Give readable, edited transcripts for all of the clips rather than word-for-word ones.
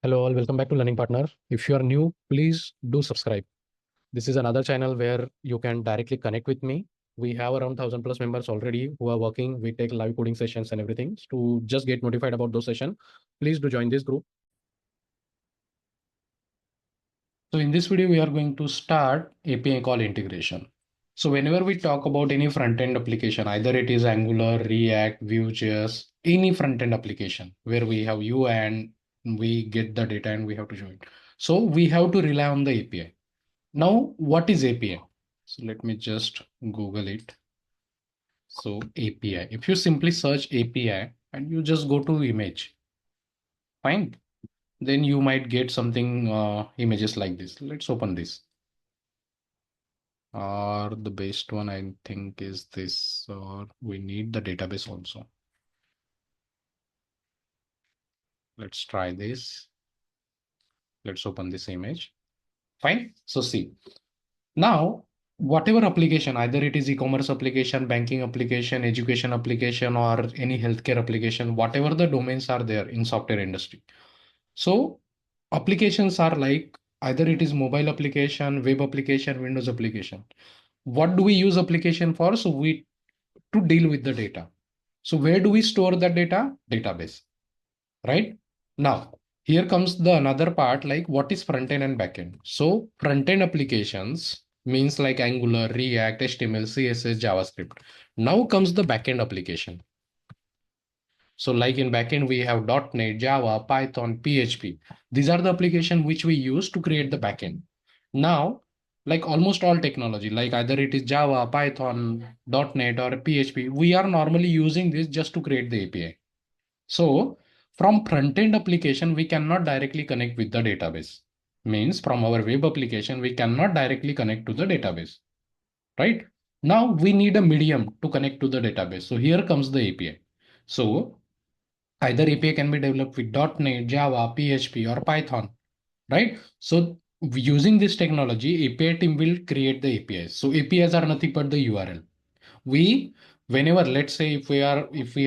Hello all, welcome back to Learning Partner. If you are new, please do subscribe. This is another channel where you can directly connect with me. We have around 1000 plus members already who are working. We take live coding sessions and everything. To just get notified about those sessions, please do join this group. So in this video, we are going to start API call integration. So whenever we talk about any front-end application, either it is Angular, React, Vue.js, any front-end application where we have UI and we get the data and we have to show it. So we have to rely on the API. Now, what is API? So let me just Google it. So API, if you simply search API and you just go to image, fine. Then you might get something images like this. Let's open this. Or the best one I think is this, or we need the database also. Let's try this. Let's open this image. Fine. So see, now whatever application, either it is e-commerce application, banking application, education application, or any healthcare application, whatever the domains are there in software industry. So applications are like either it is mobile application, web application, Windows application. What do we use application for? So we to deal with the data. So where do we store the data? Database, right? Now, here comes the another part, like what is front end and back end. So front end applications means like Angular, React, HTML, CSS, JavaScript. Now comes the back end application. So like in backend, we have .NET, Java, Python, PHP. These are the application which we use to create the backend. Now, like almost all technology, like either it is Java, Python, .NET or PHP, we are normally using this just to create the API. So from front-end application, we cannot directly connect with the database. Means from our web application, we cannot directly connect to the database, right? Now we need a medium to connect to the database. So here comes the API. So either API can be developed with .NET, Java, PHP, or Python, right? So using this technology, API team will create the APIs. So APIs are nothing but the URL. We, whenever, let's say if we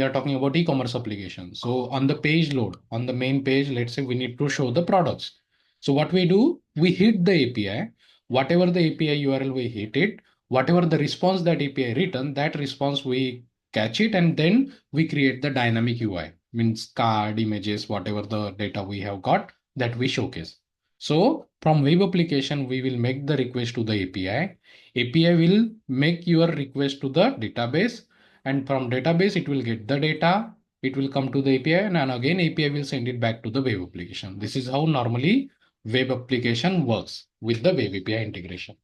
are talking about e-commerce application, so on the page load, on the main page, let's say we need to show the products. So what we do, we hit the API, whatever the API URL we hit it, whatever the response that API return, that response we catch it, and then we create the dynamic UI, means card, images, whatever the data we have got that we showcase. So from web application, we will make the request to the API. API will make your request to the database, and from database it will get the data. It will come to the API, and again API will send it back to the web application. This is how normally web application works with the web API integration.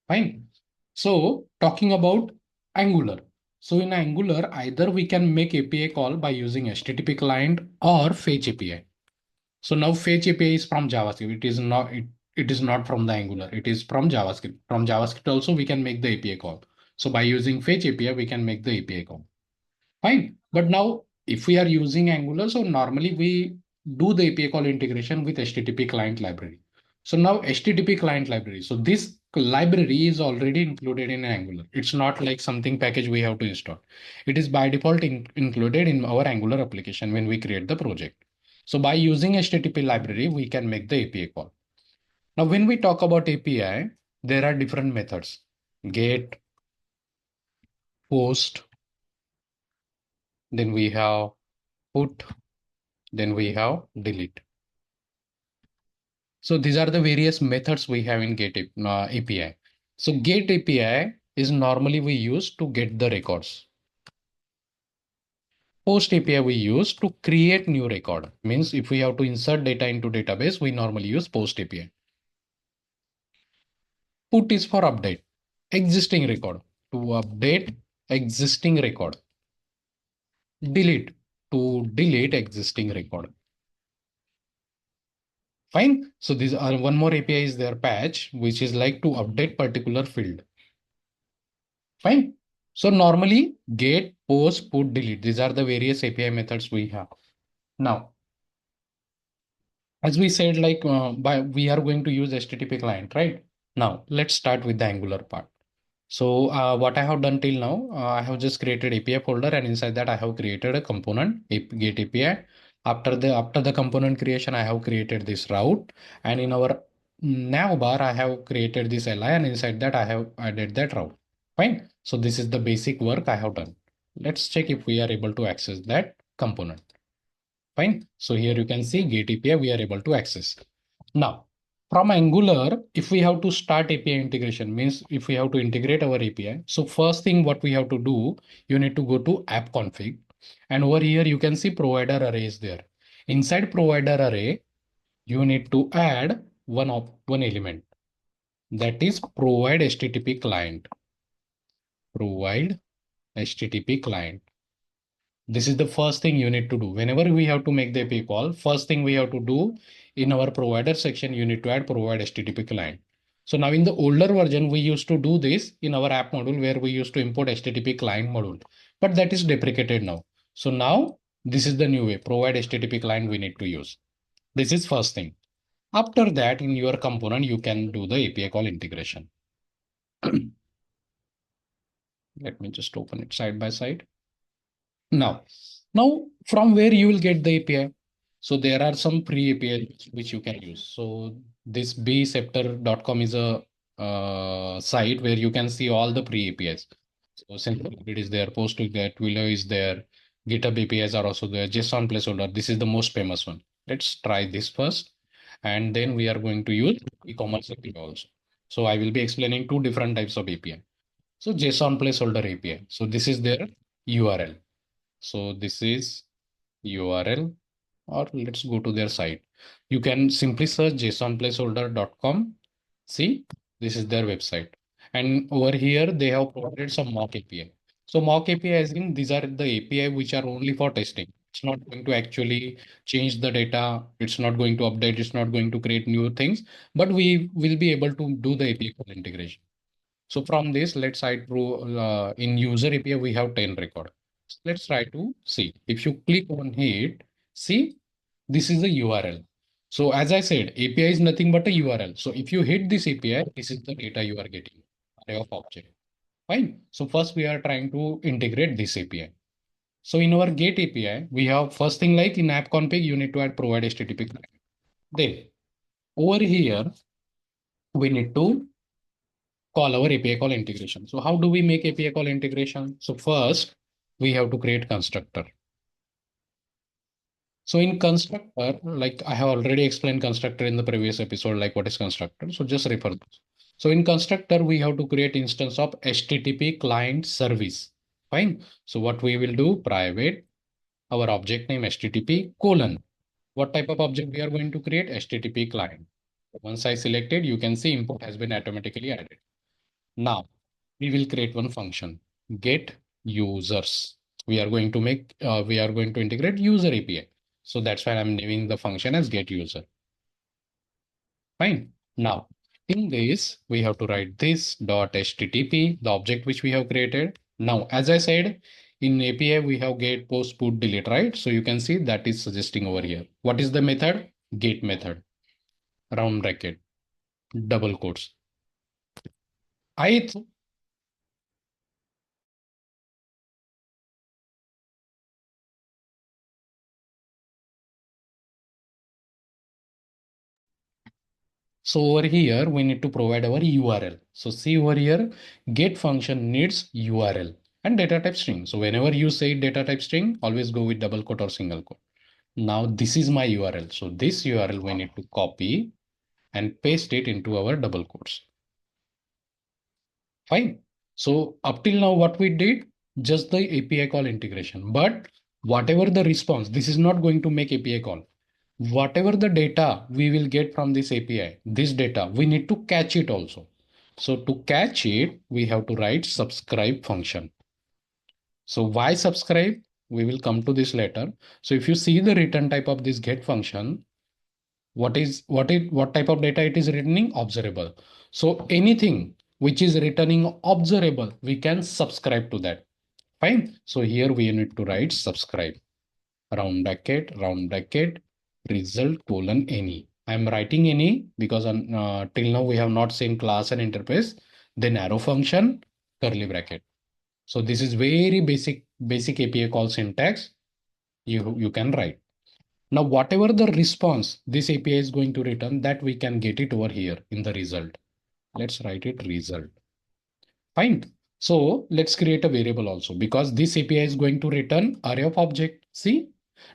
Fine. So talking about Angular. So in Angular, either we can make API call by using HTTP client or fetch API. So now fetch API is from JavaScript. It is not from the Angular. It is from JavaScript. From JavaScript also we can make the API call. So by using fetch API, we can make the API call. Fine. But now if we are using Angular, so normally we do the API call integration with HTTP client library. So now HTTP client library. So this library is already included in Angular. It's not like something package we have to install. It is by default included in our Angular application when we create the project. So by using HTTP library, we can make the API call. Now, when we talk about API, there are different methods: get, post, then we have put, then we have delete. So these are the various methods we have in get API. So get API is normally we use to get the records. Post API we use to create new record. Means if we have to insert data into database, we normally use post API. Put is for update existing record, to update existing record. Delete, to delete existing record. Fine. So these are one more API is there, patch, which is like to update particular field. Fine. So normally get, post, put, delete. These are the various API methods we have. Now, as we said, like we are going to use HTTP client, right? Now let's start with the Angular part. So what I have done till now, I have just created API folder, and inside that I have created a component get API. After the component creation, I have created this route, and in our nav bar, I have created this li, and inside that I have added that route. Fine. So this is the basic work I have done. Let's check if we are able to access that component. Fine. So here you can see Gate API we are able to access. Now, from Angular, if we have to start API integration, means if we have to integrate our API. So first thing what we have to do, you need to go to app config. And over here, you can see provider array is there. Inside provider array, you need to add one element, that is provide HTTP client. Provide HTTP client. This is the first thing you need to do. Whenever we have to make the API call, first thing we have to do in our provider section, you need to add provide HTTP client. So now in the older version, we used to do this in our app module where we used to import HTTP client module, but that is deprecated now. So now this is the new way, provide HTTP client we need to use. This is first thing. After that, in your component, you can do the API call integration. Let me just open it side by side. Now, from where you will get the API? So there are some free APIs which you can use. So this bscepter.com is a site where you can see all the free APIs. So SimpleGrid is there, PostGet, Willow is there, GitHub APIs are also there, JSON placeholder. This is the most famous one. Let's try this first. And then we are going to use e-commerce API also. So I will be explaining two different types of API. So JSON placeholder API. So this is their URL. So this is URL, or let's go to their site. You can simply search jsonplaceholder.com. See, this is their website. And over here, they have provided some mock API. So mock API, as in these are the API which are only for testing. It's not going to actually change the data. It's not going to update. It's not going to create new things, but we will be able to do the API call integration. So from this, let's side pro in user API, we have 10 record. So let's try to see. If you click on it, see, this is the URL. So as I said, API is nothing but a URL. So if you hit this API, this is the data you are getting, array of object. Fine. So first we are trying to integrate this API. So in our GET API, we have first thing like in app config, you need to add provide HTTP client. Then over here, we need to call our API call integration. So how do we make API call integration? So first we have to create constructor. So in constructor, like I have already explained constructor in the previous episode, like what is constructor. So just refer this. So in constructor, we have to create instance of HTTP client service. Fine. So what we will do, private, our object name HTTP colon. What type of object we are going to create? HTTP client. Once I selected, you can see import has been automatically added. Now we will create one function, get users. We are going to integrate user API. So that's why I'm naming the function as get user. Fine. Now in this, we have to write this dot HTTP, the object which we have created. Now, as I said, in API, we have get, post, put, delete, right? So you can see that is suggesting over here. What is the method? Get method, round bracket, double quotes. ith. So over here, we need to provide our URL. So see over here, get function needs URL and data type string. So whenever you say data type string, always go with double quote or single quote. Now this is my URL. So this URL we need to copy and paste it into our double quotes. Fine. So up till now, what we did, just the API call integration. But whatever the response, this is not going to make API call. Whatever the data we will get from this API, this data, we need to catch it also. So to catch it, we have to write subscribe function. So why subscribe? We will come to this later. So if you see the return type of this get function, what type of data it is returning? Observable. So anything which is returning observable, we can subscribe to that. Fine. So here we need to write subscribe, round bracket, result colon any. I'm writing any because till now we have not seen class and interface, then arrow function, curly bracket. So this is very basic API call syntax you can write. Now, whatever the response this API is going to return, that we can get it over here in the result. Let's write it result. Fine. So let's create a variable also because this API is going to return array of object. See,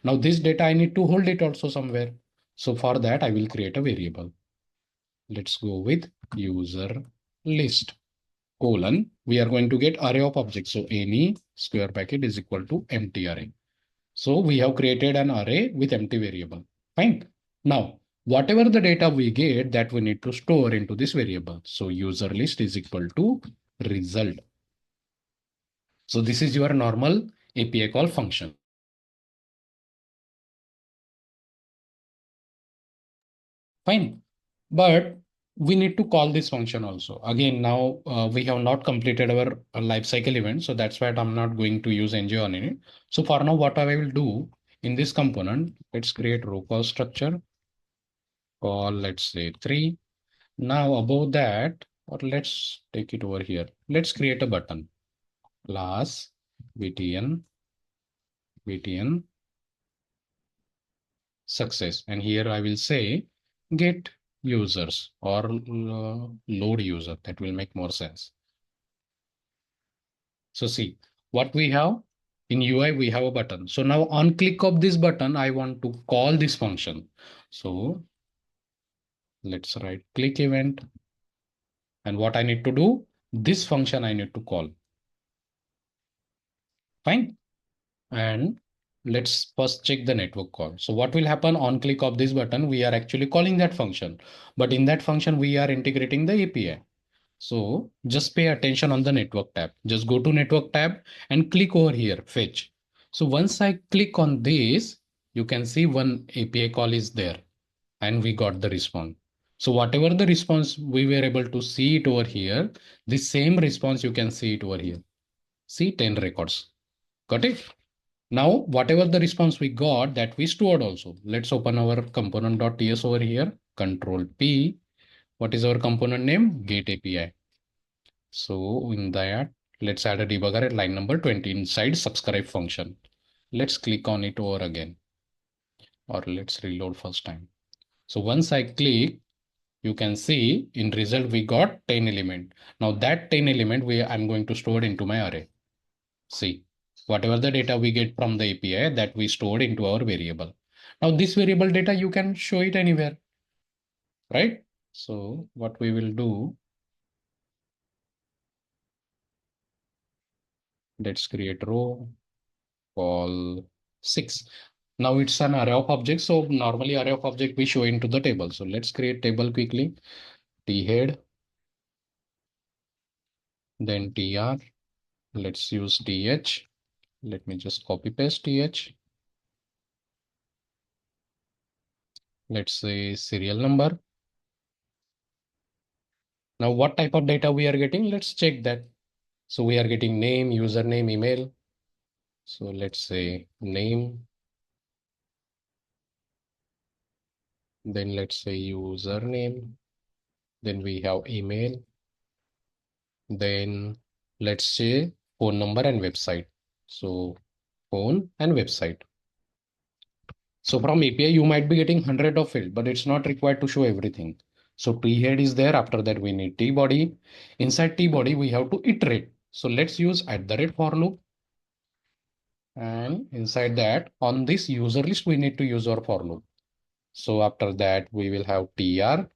now this data I need to hold it also somewhere. So for that, I will create a variable. Let's go with user list colon. We are going to get array of objects. So any square bracket is equal to empty array. So we have created an array with empty variable. Fine. Now, whatever the data we get that we need to store into this variable. So user list is equal to result. So this is your normal API call function. Fine. But we need to call this function also. Again, now we have not completed our lifecycle event. So that's why I'm not going to use ng on it. So for now, what I will do in this component, let's create row call structure. Call, let's say 3. Now above that, or let's take it over here. Let's create a button. Class btn success. And here I will say get users or load user. That will make more sense. So see what we have in UI, we have a button. So now on click of this button, I want to call this function. So let's write click event. And what I need to do, this function I need to call. Fine. And let's first check the network call. So what will happen on click of this button? We are actually calling that function, but in that function, we are integrating the API. So just pay attention on the network tab. Just go to network tab and click over here, fetch. So once I click on this, you can see one API call is there and we got the response. So whatever the response we were able to see it over here, the same response you can see it over here. See 10 records. Got it? Now, whatever the response we got that we stored also. Let's open our component.ts over here. Control P. What is our component name? Get API. So in that, let's add a debugger at line number 20 inside subscribe function. Let's click on it over again. Or let's reload first time. So once I click, you can see in result we got 10 element. Now that 10 element I'm going to store it into my array. See, whatever the data we get from the API that we stored into our variable. Now this variable data, you can show it anywhere, right? So what we will do, let's create row, call 6. Now it's an array of objects. So normally array of object we show into the table. So let's create table quickly. T-head, then tr. Let's use th. Let me just copy paste th. Let's say serial number. Now what type of data we are getting? Let's check that. So we are getting name, username, email. So let's say name, then let's say username, then we have email, then let's say phone number and website. So phone and website. So from API, you might be getting 100 of field, but it's not required to show everything. So T head is there. After that, we need T body. Inside T body, we have to iterate. So let's use @ for loop. And inside that, on this user list, we need to use our for loop. So after that, we will have tr,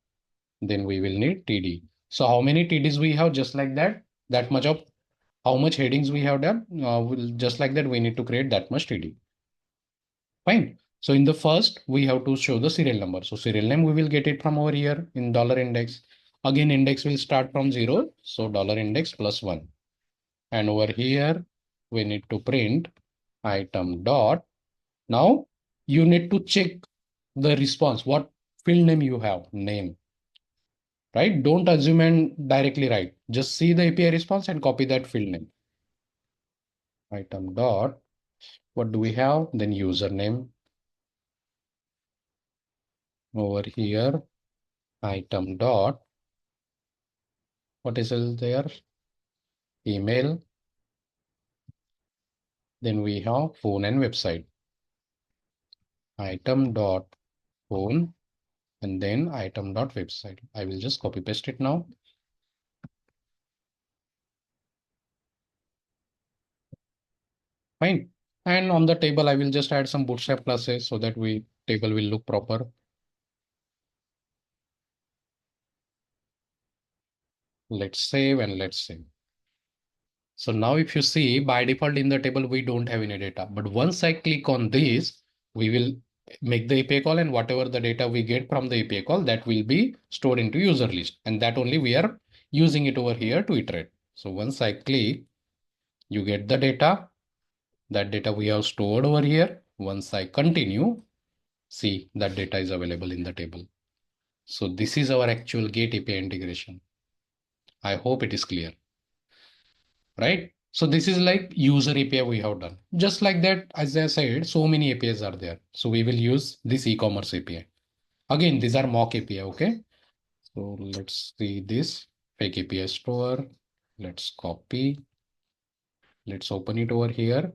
then we will need td. So how many tds we have? Just like that, that much of how much headings we have done. Just like that, we need to create that much td. Fine. So in the first, we have to show the serial number. So serial name, we will get it from over here in $index. Again, index will start from 0. So $index plus 1. And over here, we need to print item dot. Now you need to check the response. What field name you have? Name. Right? Don't assume and directly write. Just see the API response and copy that field name. Item dot. What do we have? Then username. Over here, item dot. What is there? Email. Then we have phone and website. item dot phone, and then item dot website. I will just copy paste it now. Fine. And on the table, I will just add some bootstrap classes so that we table will look proper. Let's save and let's save. So now if you see by default in the table, we don't have any data. But once I click on this, we will make the API call, and whatever the data we get from the API call, that will be stored into user list. And that only we are using it over here to iterate. So once I click, you get the data. That data we have stored over here. Once I continue, see that data is available in the table. So this is our actual GET API integration. I hope it is clear, right? So this is like user API we have done. Just like that, as I said, so many APIs are there. So we will use this e-commerce API. Again, these are mock API, okay? So let's see this fake API store. Let's copy. Let's open it over here.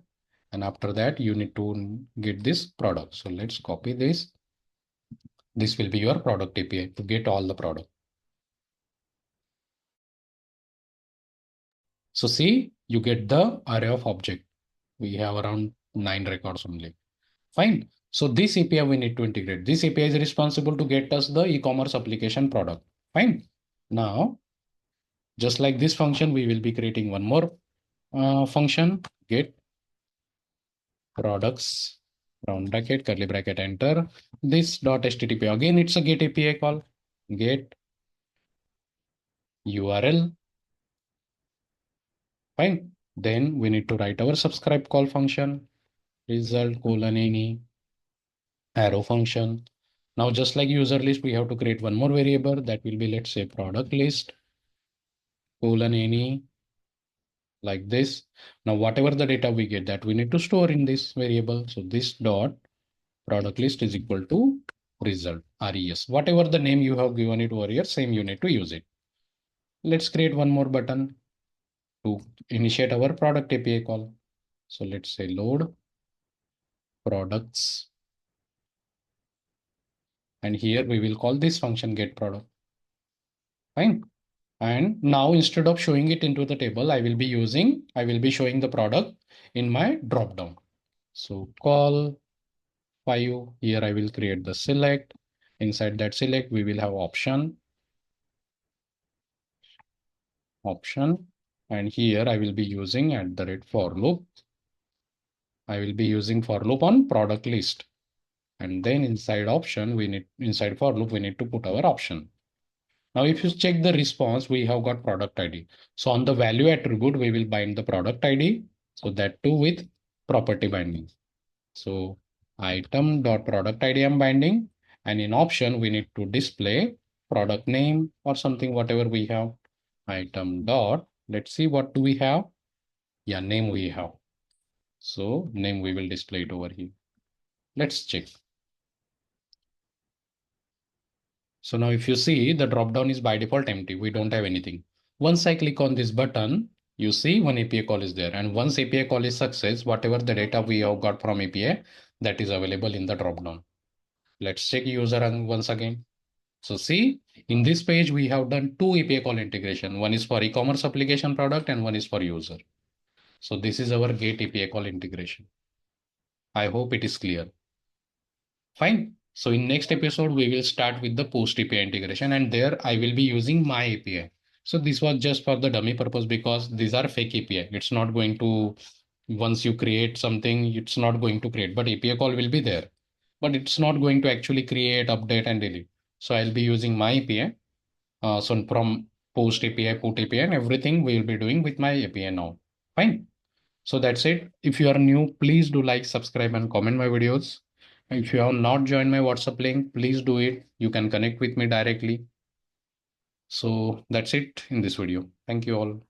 And after that, you need to get this product. So let's copy this. This will be your product API to get all the product. So see, you get the array of object. We have around 9 records only. Fine. So this API we need to integrate. This API is responsible to get us the e-commerce application product. Fine. Now, just like this function, we will be creating one more function, get products, round bracket, curly bracket, enter. This dot HTTP. Again, it's a get API call. Get URL. Fine. Then we need to write our subscribe call function, result colon any arrow function. Now, just like user list, we have to create one more variable that will be, let's say, product list colon any like this. Now, whatever the data we get, that we need to store in this variable. So this dot product list is equal to result res. Whatever the name you have given it over here, same you need to use it. Let's create one more button to initiate our product API call. So let's say load products. And here we will call this function get product. Fine. And now instead of showing it into the table, I will be showing the product in my dropdown. So call 5. Here I will create the select. Inside that select, we will have option. And here I will be using @for loop. I will be using for loop on product list. And then inside for loop, we need to put our option. Now, if you check the response, we have got product ID. So on the value attribute, we will bind the product ID. So that too with property binding. So item dot product ID I'm binding. And in option, we need to display product name or something, whatever we have. Item dot, let's see what do we have. Yeah, name we have. So name we will display it over here. Let's check. So now if you see the dropdown is by default empty, we don't have anything. Once I click on this button, you see one API call is there. And once API call is success, whatever the data we have got from API, that is available in the dropdown. Let's check user once again. So see, in this page, we have done 2 API call integration. One is for e-commerce application product and one is for user. So this is our get API call integration. I hope it is clear. Fine. So in next episode, we will start with the post API integration, and there I will be using my API. So this was just for the dummy purpose because these are fake API. It's not going to, once you create something, it's not going to create, but API call will be there, but it's not going to actually create, update and delete. So I'll be using my API. So from post API, put API and everything we will be doing with my API now. Fine. So that's it. If you are new, please do like, subscribe, and comment my videos. If you have not joined my WhatsApp link, please do it. You can connect with me directly. So that's it in this video. Thank you all.